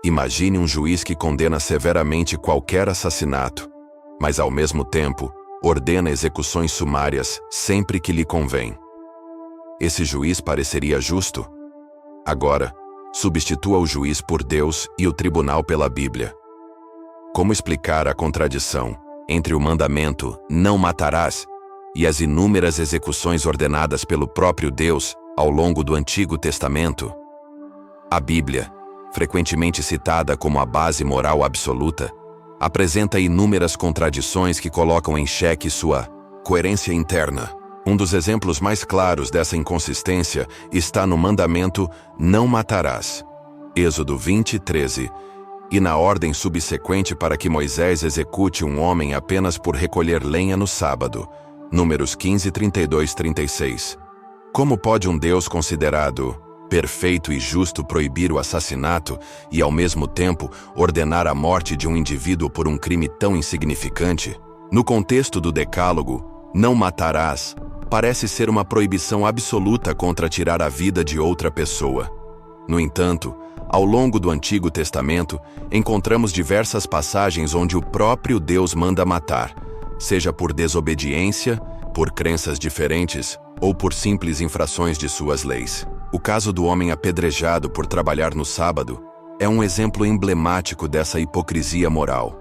Imagine um juiz que condena severamente qualquer assassinato, mas ao mesmo tempo ordena execuções sumárias sempre que lhe convém. Esse juiz pareceria justo? Agora, substitua o juiz por Deus e o tribunal pela Bíblia. Como explicar a contradição entre o mandamento "não matarás" e as inúmeras execuções ordenadas pelo próprio Deus ao longo do Antigo Testamento? A Bíblia, frequentemente citada como a base moral absoluta, apresenta inúmeras contradições que colocam em xeque sua coerência interna. Um dos exemplos mais claros dessa inconsistência está no mandamento "não matarás", Êxodo 20:13, e na ordem subsequente para que Moisés execute um homem apenas por recolher lenha no sábado, Números 15:32-36. Como pode um Deus considerado perfeito e justo proibir o assassinato e, ao mesmo tempo, ordenar a morte de um indivíduo por um crime tão insignificante? No contexto do Decálogo, "não matarás" parece ser uma proibição absoluta contra tirar a vida de outra pessoa. No entanto, ao longo do Antigo Testamento, encontramos diversas passagens onde o próprio Deus manda matar, seja por desobediência, por crenças diferentes ou por simples infrações de suas leis. O caso do homem apedrejado por trabalhar no sábado é um exemplo emblemático dessa hipocrisia moral.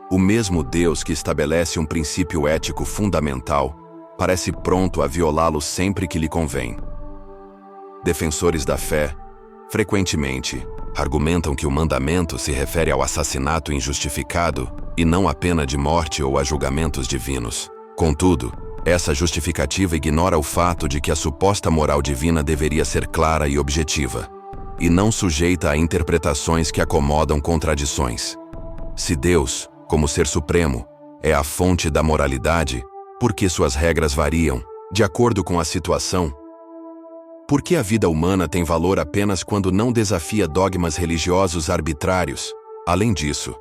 O mesmo Deus que estabelece um princípio ético fundamental parece pronto a violá-lo sempre que lhe convém. Defensores da fé, frequentemente, argumentam que o mandamento se refere ao assassinato injustificado e não à pena de morte ou a julgamentos divinos. Contudo, essa justificativa ignora o fato de que a suposta moral divina deveria ser clara e objetiva, e não sujeita a interpretações que acomodam contradições. Se Deus, como ser supremo, é a fonte da moralidade, por que suas regras variam, de acordo com a situação? Por que a vida humana tem valor apenas quando não desafia dogmas religiosos arbitrários? Além disso,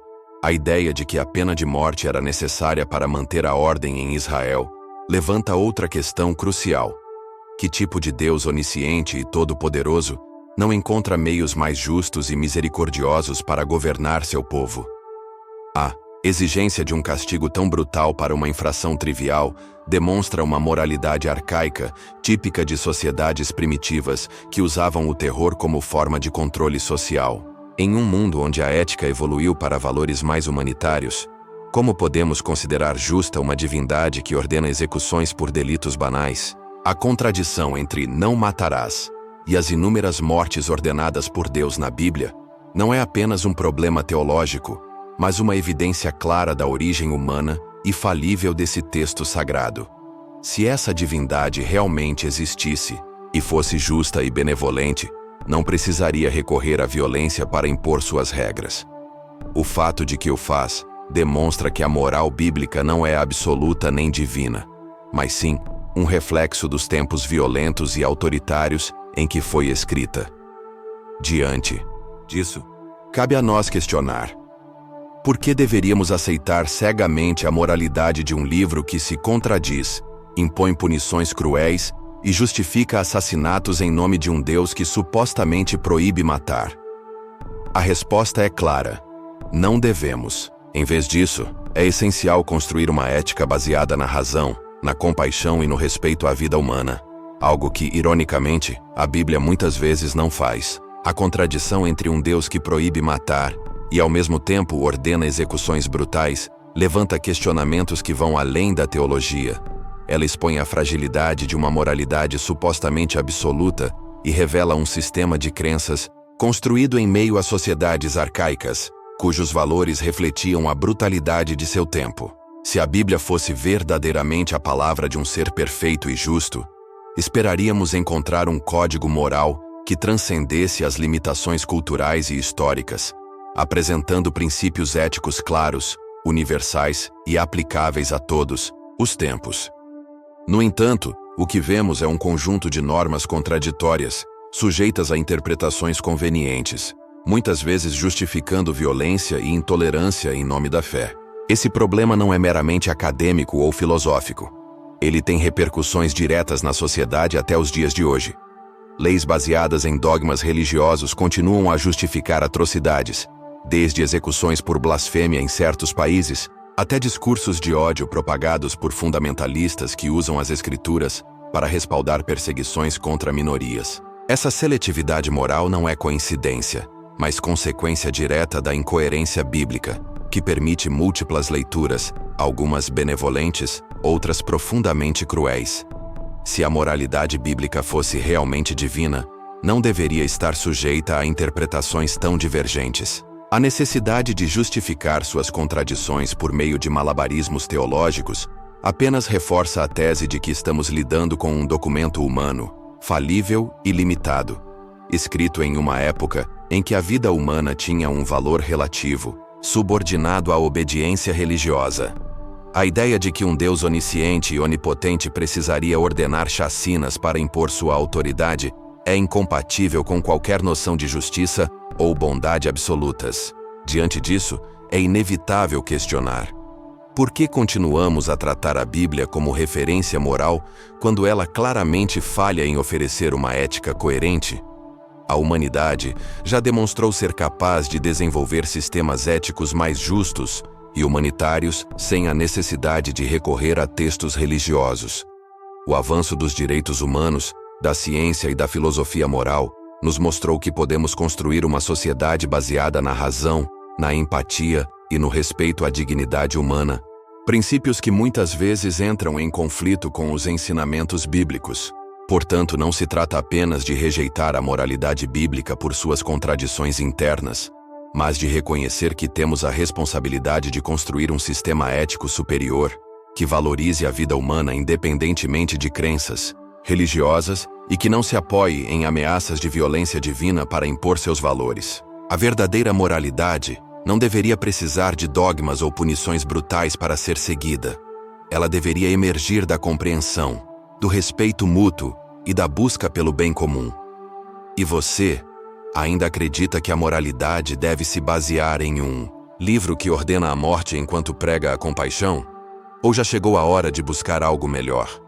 a ideia de que a pena de morte era necessária para manter a ordem em Israel levanta outra questão crucial. Que tipo de Deus onisciente e todo-poderoso não encontra meios mais justos e misericordiosos para governar seu povo? A exigência de um castigo tão brutal para uma infração trivial demonstra uma moralidade arcaica, típica de sociedades primitivas que usavam o terror como forma de controle social. Em um mundo onde a ética evoluiu para valores mais humanitários, como podemos considerar justa uma divindade que ordena execuções por delitos banais? A contradição entre "não matarás" e as inúmeras mortes ordenadas por Deus na Bíblia não é apenas um problema teológico, mas uma evidência clara da origem humana e falível desse texto sagrado. Se essa divindade realmente existisse e fosse justa e benevolente, não precisaria recorrer à violência para impor suas regras. O fato de que o faz demonstra que a moral bíblica não é absoluta nem divina, mas sim um reflexo dos tempos violentos e autoritários em que foi escrita. Diante disso, cabe a nós questionar: por que deveríamos aceitar cegamente a moralidade de um livro que se contradiz, impõe punições cruéis e justifica assassinatos em nome de um Deus que supostamente proíbe matar? A resposta é clara: não devemos. Em vez disso, é essencial construir uma ética baseada na razão, na compaixão e no respeito à vida humana, algo que, ironicamente, a Bíblia muitas vezes não faz. A contradição entre um Deus que proíbe matar e, ao mesmo tempo, ordena execuções brutais, levanta questionamentos que vão além da teologia. Ela expõe a fragilidade de uma moralidade supostamente absoluta e revela um sistema de crenças construído em meio a sociedades arcaicas, cujos valores refletiam a brutalidade de seu tempo. Se a Bíblia fosse verdadeiramente a palavra de um ser perfeito e justo, esperaríamos encontrar um código moral que transcendesse as limitações culturais e históricas, apresentando princípios éticos claros, universais e aplicáveis a todos os tempos. No entanto, o que vemos é um conjunto de normas contraditórias, sujeitas a interpretações convenientes, muitas vezes justificando violência e intolerância em nome da fé. Esse problema não é meramente acadêmico ou filosófico. Ele tem repercussões diretas na sociedade até os dias de hoje. Leis baseadas em dogmas religiosos continuam a justificar atrocidades, desde execuções por blasfêmia em certos países, até discursos de ódio propagados por fundamentalistas que usam as escrituras para respaldar perseguições contra minorias. Essa seletividade moral não é coincidência, mas consequência direta da incoerência bíblica, que permite múltiplas leituras, algumas benevolentes, outras profundamente cruéis. Se a moralidade bíblica fosse realmente divina, não deveria estar sujeita a interpretações tão divergentes. A necessidade de justificar suas contradições por meio de malabarismos teológicos apenas reforça a tese de que estamos lidando com um documento humano, falível e limitado, escrito em uma época em que a vida humana tinha um valor relativo, subordinado à obediência religiosa. A ideia de que um Deus onisciente e onipotente precisaria ordenar chacinas para impor sua autoridade é incompatível com qualquer noção de justiça ou bondade absolutas. Diante disso, é inevitável questionar: por que continuamos a tratar a Bíblia como referência moral quando ela claramente falha em oferecer uma ética coerente? A humanidade já demonstrou ser capaz de desenvolver sistemas éticos mais justos e humanitários sem a necessidade de recorrer a textos religiosos. O avanço dos direitos humanos, da ciência e da filosofia moral nos mostrou que podemos construir uma sociedade baseada na razão, na empatia e no respeito à dignidade humana, princípios que muitas vezes entram em conflito com os ensinamentos bíblicos. Portanto, não se trata apenas de rejeitar a moralidade bíblica por suas contradições internas, mas de reconhecer que temos a responsabilidade de construir um sistema ético superior, que valorize a vida humana independentemente de crenças religiosas e que não se apoie em ameaças de violência divina para impor seus valores. A verdadeira moralidade não deveria precisar de dogmas ou punições brutais para ser seguida. Ela deveria emergir da compreensão, do respeito mútuo e da busca pelo bem comum. E você ainda acredita que a moralidade deve se basear em um livro que ordena a morte enquanto prega a compaixão? Ou já chegou a hora de buscar algo melhor?